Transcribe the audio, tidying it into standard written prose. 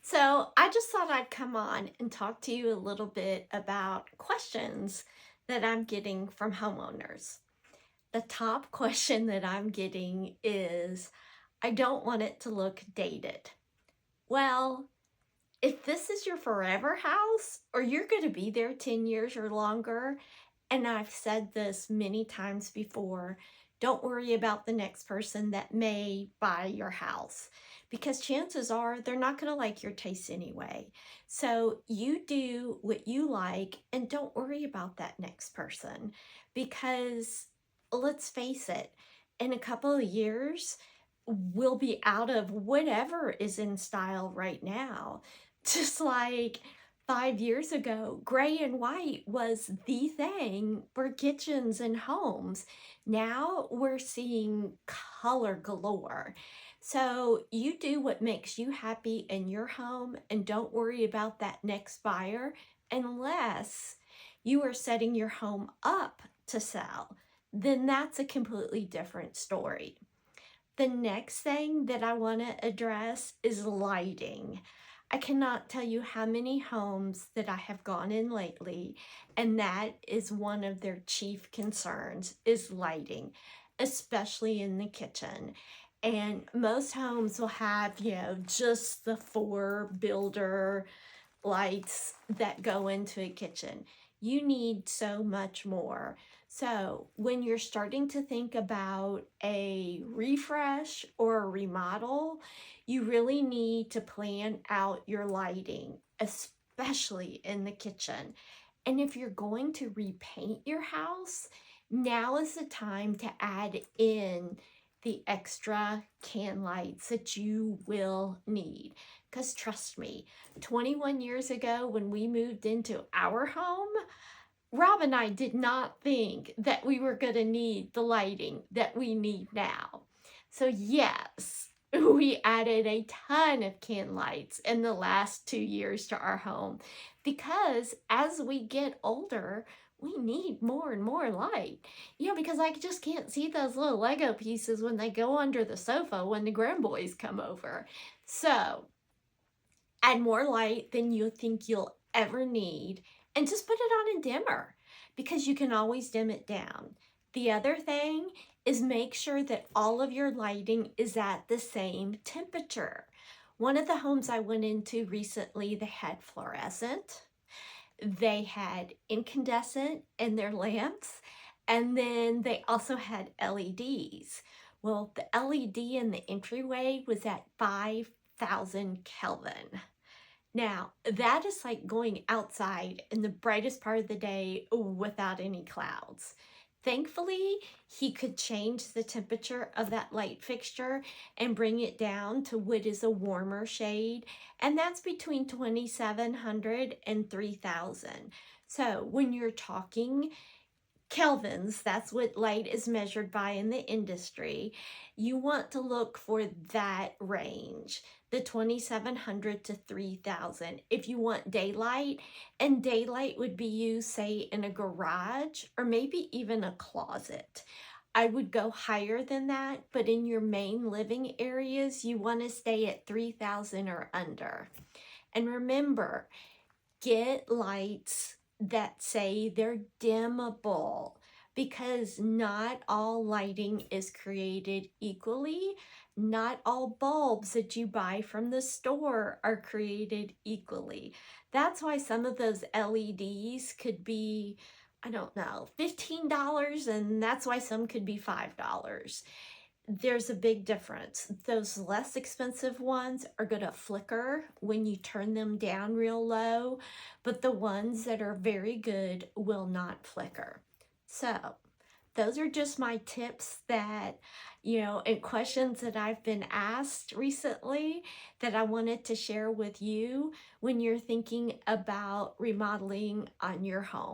So, I just thought I'd come on and talk to you a little bit about questions that I'm getting from homeowners. The top question that I'm getting is I don't want it to look dated. Well, if this is your forever house or you're going to be there 10 years or longer, and I've said this many times before, don't worry about the next person that may buy your house because chances are they're not going to like your taste anyway. So you do what you like and don't worry about that next person because let's face it, in a couple of years, we'll be out of whatever is in style right now. Just like 5 years ago, gray and white was the thing for kitchens and homes. Now we're seeing color galore. So you do what makes you happy in your home and don't worry about that next buyer unless you are setting your home up to sell. Then that's a completely different story. The next thing that I want to address is lighting. I cannot tell you how many homes that I have gone in lately, and that is one of their chief concerns is lighting, especially in the kitchen. And most homes will have, just the four builder lights that go into a kitchen. You need so much more. So, when you're starting to think about a refresh or a remodel, you really need to plan out your lighting, especially in the kitchen. And if you're going to repaint your house, now is the time to add in the extra can lights that you will need. Because trust me, 21 years ago when we moved into our home, Rob and I did not think that we were going to need the lighting that we need now. So, yes, we added a ton of can lights in the last 2 years to our home because as we get older, we need more and more light. Because I just can't see those little Lego pieces when they go under the sofa when the grandboys come over. So, add more light than you think you'll ever need, and just put it on a dimmer because you can always dim it down. The other thing is make sure that all of your lighting is at the same temperature. One of the homes I went into recently, they had fluorescent, they had incandescent in their lamps, and then they also had LEDs. Well, the LED in the entryway was at 5,000 Kelvin. Now, that is like going outside in the brightest part of the day without any clouds. Thankfully, he could change the temperature of that light fixture and bring it down to what is a warmer shade, and that's between 2,700 and 3,000. So, when you're talking kelvins, that's what light is measured by in the industry. You want to look for that range, the 2,700 to 3,000. If you want daylight, and daylight would be used, say, in a garage or maybe even a closet. I would go higher than that, but in your main living areas, you want to stay at 3,000 or under. And remember, get lights that say they're dimmable because not all lighting is created equally. Not all bulbs that you buy from the store are created equally. That's why some of those LEDs could be, I don't know, $15, and that's why some could be $5. There's a big difference. Those less expensive ones are going to flicker when you turn them down real low, but the ones that are very good will not flicker. So, those are just my tips that, and questions that I've been asked recently that I wanted to share with you when you're thinking about remodeling on your home.